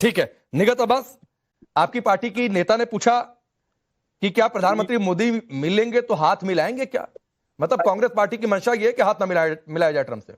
ठीक है, निगत अब्बास, आपकी पार्टी की नेता ने पूछा कि क्या प्रधानमंत्री मोदी मिलेंगे तो हाथ मिलाएंगे क्या? मतलब कांग्रेस पार्टी की मंशा यह है कि हाथ ना मिलाया जाए ट्रंप से।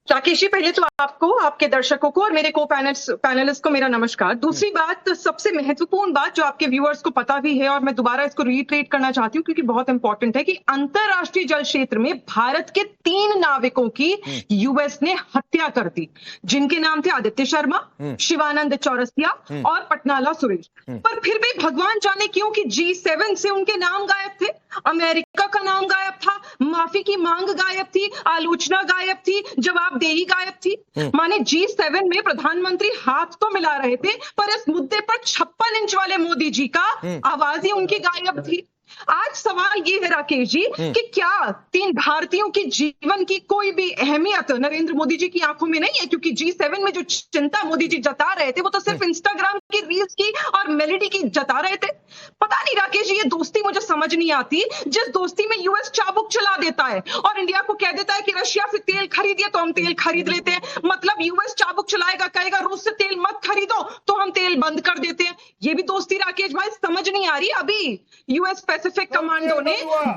राकेश जी, पहले तो आपको, आपके दर्शकों को और मेरे को पैनलिस्ट को मेरा नमस्कार। दूसरी बात, सबसे महत्वपूर्ण बात जो आपके व्यूअर्स को पता भी है और मैं दोबारा इसको रीट्रेट करना चाहती हूँ क्योंकि बहुत इंपॉर्टेंट है, कि अंतरराष्ट्रीय जल क्षेत्र में भारत के 3 नाविकों की यूएस ने हत्या कर दी, जिनके नाम थे आदित्य शर्मा, शिवानंद चौरसिया और पटनाला सुरेश। पर फिर भी भगवान जाने क्यों कि G7 से उनके नाम गायब थे, अमेरिका का नाम गायब था, माफी की मांग गायब थी, आलोचना गायब थी, जवाबदेही गायब थी। माने G7 में प्रधानमंत्री हाथ तो मिला रहे थे, पर इस मुद्दे पर 56 इंच वाले मोदी जी का आवाज ही उनकी गायब थी। आज सवाल ये है राकेश जी कि क्या 3 भारतीयों की जीवन की कोई भी अहमियत नरेंद्र मोदी जी की आंखों में नहीं है? क्योंकि G7 में जो चिंता मोदी जी जता रहे थे वो तो सिर्फ इंस्टाग्राम की रील्स की और मेलोडी की जता रहे थे। पता नहीं राकेश जी, ये दोस्ती मुझे समझ नहीं आती, जिस दोस्ती में यूएस चाबुक चला देता है और इंडिया को कह देता है कि रशिया से तेल खरीदिए तो हम तेल खरीद लेते हैं। मतलब यूएस चाबुक चलाएगा, कहेगा रूस से तेल मत खरीदो तो हम तेल बंद कर देते हैं। ये भी दोस्ती राकेश भाई समझ नहीं आ रही। अभी यूएस पैसिफिक कमांडो ने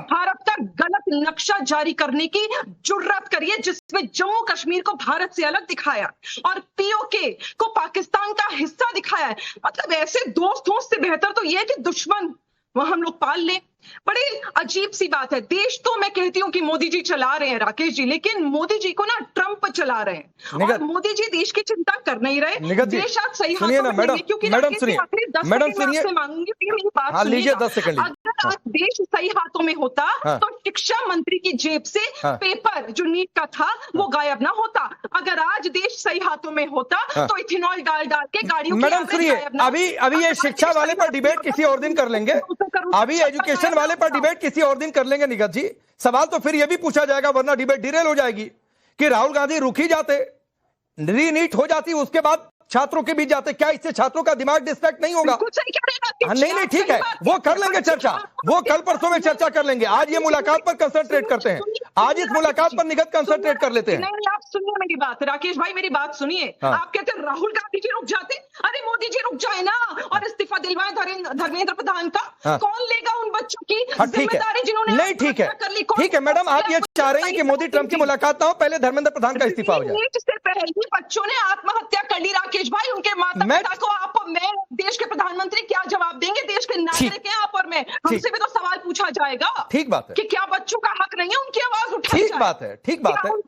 भारत का गलत नक्शा जारी करने की जुर्रत करी है, जिसमें जम्मू कश्मीर को भारत से अलग दिखाया और पीओके को पाकिस्तान का हिस्सा दिखाया है। मतलब ऐसे दोस्तों से बेहतर तो यह है कि दुश्मन वह हम लोग पाल लें। बड़ी अजीब सी बात है। देश तो मैं कहती हूं कि मोदी जी चला रहे हैं राकेश जी, लेकिन मोदी जी को ना ट्रंप चला रहे हैं और मोदी जी देश की चिंता कर नहीं रहे। देश आज सही सुनिए ना मैडम, मैडम सुनिए, मैडम सुनिए, मांगूंगी बात हाँ लीजिए 10 सेकंड। अगर आज देश सही हाथों में होता तो शिक्षा मंत्री की जेब से पेपर जो नीट का था वो गायब ना होता। अगर आज देश सही हाथों में होता तो इथेनॉल डाल के गाड़ियों मैडम सुनिए, अभी ये शिक्षा वाले पर डिबेट किसी और दिन कर लेंगे, अभी एजुकेशन वाले पर डिबेट किसी और दिन कर लेंगे। निगत जी, सवाल तो फिर यह भी पूछा जाएगा, वरना डिबेट डिरेल हो जाएगी, कि राहुल गांधी रुक ही जाते, रीनीट हो जाती, उसके बाद छात्रों के बीच जाते, क्या इससे छात्रों का दिमाग डिस्ट्रैक्ट नहीं होगा? नहीं ठीक है, वो कर लेंगे चर्चा, वो कल परसों में चर्चा कर लेंगे। आज ये मुलाकात पर कंसंट्रेट करते हैं, आज इस मुलाकात पर निगत कंसंट्रेट कर लेते हैं। नहीं, आप सुनिए मेरी बात राकेश भाई, मेरी बात सुनिए। आप कहते हैं राहुल गांधी जी रुक जाते, अरे मोदी जी रुक जाए ना और इस्तीफा दिलवाए धर्मेंद्र प्रधान का। कौन लेगा उन बच्चों की जिम्मेदारी जिन्होंने? नहीं ठीक है मैडम, आप ये चाह रहे हैं कि मोदी ट्रंप की मुलाकात ना हो, पहले धर्मेंद्र प्रधान का इस्तीफा हो जाए। नीट से पहले बच्चों ने आत्महत्या कर ली राकेश भाई, उनके माता पिता को आप मैं देश के प्रधानमंत्री क्या जवाब देंगे? देश के नागरिक हैं आप और मैं, हमसे भी तो सवाल पूछा जाएगा। ठीक बात है कि क्या बच्चों का हक नहीं है उनकी आवाज उठाई जाए? ठीक बात है, ठीक बात है। उन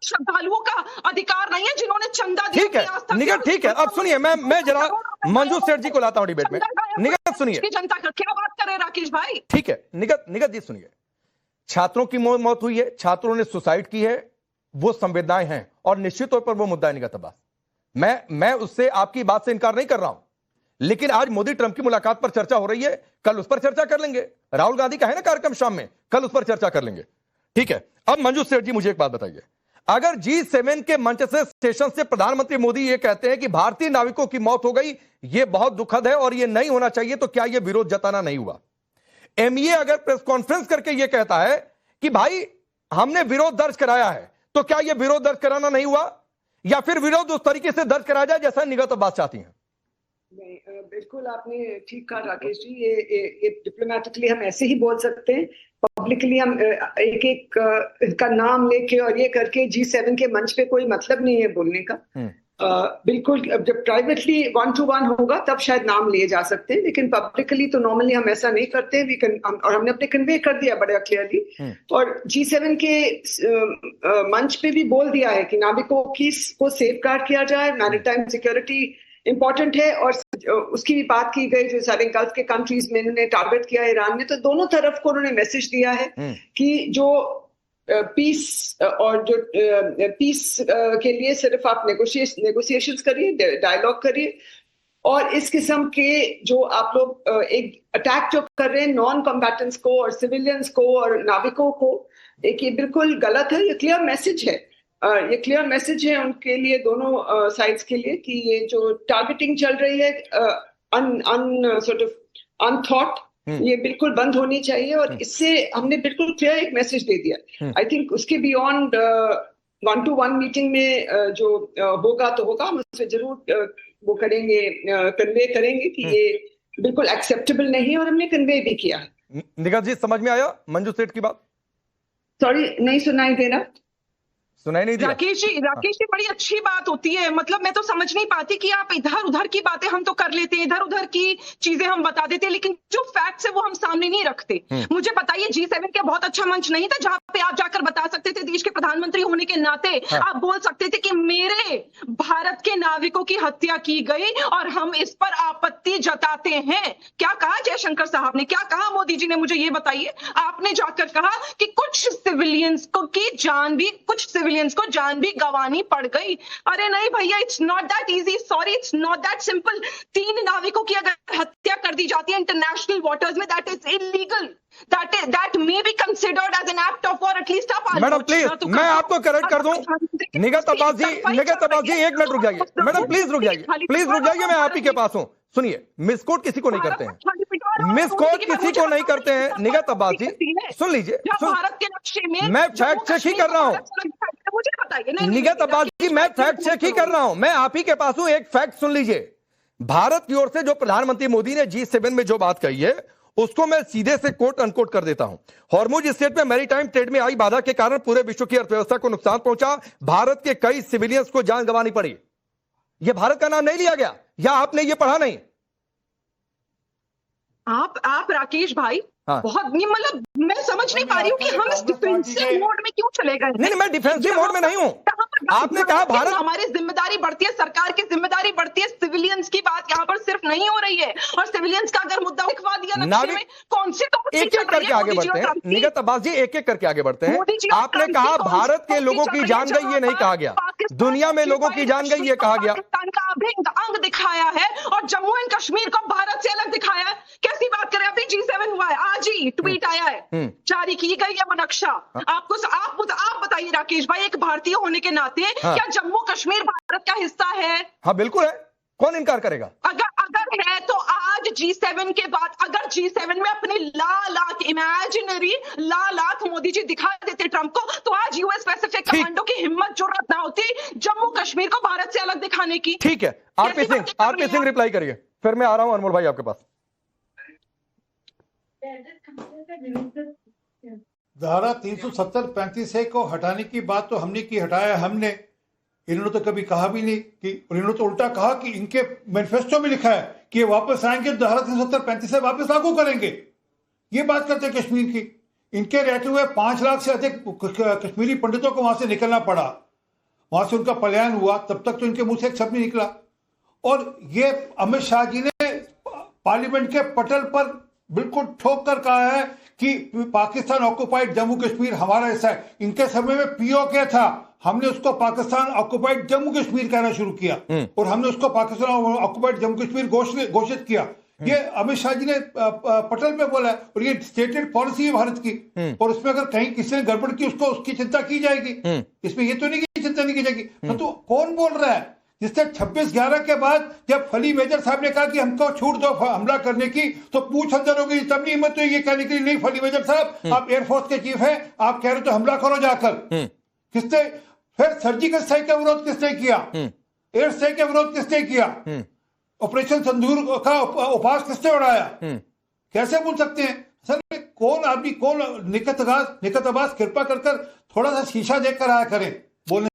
श्रद्धालुओं का अधिकार नहीं है जिन्होंने चंदा दिया? ठीक है निगत, ठीक है। अब सुनिए, मैं जरा मंजू सेठ जी को लाता हूं डिबेट में। निगत सुनिए, जनता का क्या बात करे राकेश भाई? ठीक है निगत जी सुनिए, छात्रों की मौत हुई है, छात्रों ने सुसाइड की है, वो संवेदनाएं हैं और निश्चित तौर पर वो मुद्दा है निगत अब्बास। मैं उससे आपकी बात से इनकार नहीं कर रहा हूं, लेकिन आज मोदी ट्रंप की मुलाकात पर चर्चा हो रही है, कल उस पर चर्चा कर लेंगे। राहुल गांधी का है ना कार्यक्रम शाम में, कल उस पर चर्चा कर लेंगे। ठीक है, अब मंजू सेठ जी मुझे एक बात बताइए, अगर G7 के मंच से सेशन से प्रधानमंत्री मोदी ये कहते हैं कि भारतीय नाविकों की मौत हो गई, ये बहुत दुखद है और ये नहीं होना चाहिए, तो क्या ये विरोध जताना नहीं हुआ? MA अगर प्रेस कॉन्फ्रेंस करके ये कहता है कि भाई हमने विरोध दर्ज कराया है, तो क्या ये विरोध दर्ज कराना नहीं हुआ, या फिर विरोध उस तरीके से दर्ज कराया जाए जैसा निगत अब्बास चाहती हैं? नहीं, बिल्कुल आपने ठीक कहा राकेश जी, ये डिप्लोमेटिकली हम ऐसे ही बोल सकते हैं। पब्लिकली हम एक का नाम लेके और ये करके G7 के मंच पे कोई मतलब नहीं है बोलने का। बिल्कुल, जब प्राइवेटली 1 to 1 होगा तब शायद नाम लिए जा सकते हैं, लेकिन पब्लिकली तो नॉर्मली हम ऐसा नहीं करते हैं। और हमने अपने कन्वे कर दिया बड़ा क्लियरली, और G7 के मंच पे भी बोल दिया है कि नाविकों को सेफगार्ड किया जाए, मैरीटाइम सिक्योरिटी इंपॉर्टेंट है। और उसकी भी बात की गई, जो सारे गल्फ के कंट्रीज में इन्होंने टारगेट किया है ईरान ने, तो दोनों तरफ को उन्होंने मैसेज दिया है कि जो पीस और जो पीस के लिए सिर्फ आप नेगोशिएशंस करिए, डायलॉग करिए, और इस किस्म के जो आप लोग एक अटैक जो कर रहे हैं नॉन कॉम्बैटेंट्स को और सिविलियंस को और नाविकों को, एक ये बिल्कुल गलत है। ये क्लियर मैसेज है, ये क्लियर मैसेज है उनके लिए, दोनों साइड्स के लिए, कि ये जो टारगेटिंग चल रही है अनथॉट, ये बिल्कुल बंद होनी चाहिए। और इससे हमने बिल्कुल क्लियर एक मैसेज दे दिया। आई थिंक उसके बियॉन्ड 1-to-1 मीटिंग में जो होगा तो होगा, हम उससे जरूर वो करेंगे, कन्वे करेंगे कि ये बिल्कुल एक्सेप्टेबल नहीं, और हमने कन्वे भी किया। निगत जी, समझ में आया मंजू सेठ की बात? सॉरी, नहीं सुनाई दे रहा। सुनाई नहीं दिया? राकेश जी बड़ी अच्छी बात होती है, मतलब मैं तो समझ नहीं पाती कि आप इधर उधर की बातें हम तो कर लेते हैं, इधर उधर की चीजें हम बता देते हैं, लेकिन जो फैक्ट्स है वो हम सामने नहीं रखते। मुझे बताइए, G7 का बहुत अच्छा मंच नहीं था जहां पे आप जाकर बता सकते थे, देश के प्रधानमंत्री होने के नाते आप बोल सकते थे कि मेरे भारत के नाविकों की हत्या की गई और हम इस पर आपत्ति जताते हैं। क्या कहा जयशंकर साहब ने, क्या कहा मोदी जी ने, मुझे ये बताइए। आपने जाकर कहा कि कुछ सिविलियंस को जान भी गंवानी पड़ गई। अरे नहीं भैया, it's not that easy, sorry, it's not that simple. 3 नाविकों की अगर हत्या कर दी जाती है इंटरनेशनल वाटर्स में, that is illegal, that may be considered as an act of war, at least आप मैडम प्लीज, मैं आपको करेक्ट कर दूं। निगत अब्बास जी 1 मिनट रुक जाइए मैडम, प्लीज रुक जाइए, मैं आप ही के पास हूं। सुनिए, मिसकोट किसी को नहीं करते हैं, मिसकोट किसी को नहीं करते हैं। निगत अब्बास जी सुन लीजिए, भारत के नक्शे में मैं फैक्ट चेक ही कर रहा हूं। मुझे बताइए। निगत अब्बास जी, मैं फैक्ट चेक ही कर रहा हूं, मैं आप ही के पास हूं। एक फैक्ट सुन लीजिए, भारत की ओर से जो प्रधानमंत्री मोदी ने G7 में जो बात कही है उसको मैं सीधे से कोट अनकोट कर देता हूं। हॉर्मुज स्ट्रेट में मैरीटाइम ट्रेड में आई बाधा के कारण पूरे विश्व की अर्थव्यवस्था को नुकसान पहुंचा, भारत के कई सिविलियंस को जान गंवानी पड़ी। यह भारत का नाम नहीं लिया गया, या आपने यह पढ़ा नहीं? आप राकेश भाई, हाँ। बहुत नहीं, मतलब मैं समझ नहीं पा रही हूँ कि हम इस डिफेंसिव मोड में क्यों चले गए। नहीं, मैं डिफेंसिव मोड में नहीं हूं। आपने कहा भारत, हमारी जिम्मेदारी बढ़ती है, सरकार की जिम्मेदारी बढ़ती है, सिविलियंस की बात यहाँ पर सिर्फ नहीं हो रही है। और सिविलियंस का अगर मुद्दा लिखवा दिया नक्शे में, कौन सी तो एक एक करके आगे बढ़ते हैं। निगत अब्बास जी, एक एक करके आगे बढ़ते हैं। आपने कहा भारत के लोगों की जान गई, ये नहीं कहा गया, दुनिया में लोगों की जान गई ये कहा गया। पाकिस्तान का अभिन्न अंग दिखाया है और जम्मू एंड कश्मीर को भारत से अलग दिखाया है। कैसी बात करें, अभी G7 हुआ है, आज ही ट्वीट आया है, जारी की गई है वो नक्शा। आपको आप बताइए राकेश भाई, एक भारतीय होने के नाते क्या जम्मू कश्मीर भारत का हिस्सा है? हाँ बिल्कुल है, कौन इनकार करेगा? अगर है तो आज G7 के बाद, अगर G7 में अपनी लाख इमेजिनरी लाख मोदी जी दिखा देते ट्रंप को, तो आज यूएस पैसिफिक कमांडो की हिम्मत जरूरत ना होती जम्मू कश्मीर को भारत से अलग दिखाने की। ठीक है, आरपी सिंह रिप्लाई करिए, फिर मैं आ रहा हूं अनमोल भाई आपके पास। धारा 370-35A को हटाने की बात तो हमने की, हटाया हमने, इन्होंने तो कभी कहा भी नहीं कि, इन्होंने तो उल्टा कहा कि इनके मैनिफेस्टो में लिखा है कि ये वापस आएंगे, धारा 370-35A वापस लागू करेंगे। ये बात करते हैं कश्मीर की। इनके रहते हुए 5 लाख से अधिक कश्मीरी पंडितों को वहां से निकलना पड़ा, वहां से उनका पलायन हुआ, तब तक तो इनके मुंह से एक शब्द नहीं निकला। और ये अमित शाह जी ने पार्लियामेंट के पटल पर बिल्कुल ठोक कर कहा है कि पाकिस्तान ऑक्युपाइड जम्मू कश्मीर हमारा हिस्सा है। इनके समय में POK था, हमने उसको पाकिस्तान ऑक्युपाइड जम्मू कश्मीर कहना शुरू किया और हमने उसको पाकिस्तान ऑक्युपाइड जम्मू कश्मीर घोषित किया। ये अमित शाह जी ने पटल पे बोला है और ये स्टेटेड पॉलिसी है भारत की। और उसमें अगर कहीं किसी ने गड़बड़ की, उसको उसकी चिंता की जाएगी। इसमें ये तो नहीं कि चिंता नहीं की जाएगी। तो कौन बोल रहा है? जिससे 26/11 के बाद जब फली मेजर साहब ने कहा कि हमको छूट दो हमला करने की, तो पूछ अंदर हो गई, तब नहीं हिम्मत हुई ये कहने के लिए, नहीं फली मेजर साहब आप एयरफोर्स के चीफ हैं, आप कह रहे तो हमला करो जाकर। किसने फिर सर्जिकल स्ट्राइक का विरोध किसने किया? एयर स्ट्राइक का विरोध किसने किया? ऑपरेशन सिंदूर का उपहास किसने उड़ाया? कैसे बोल सकते हैं? सर कौन आदमी, कौन निकत अब्बास कृपा कर थोड़ा सा शीशा देखकर आया करें बोलने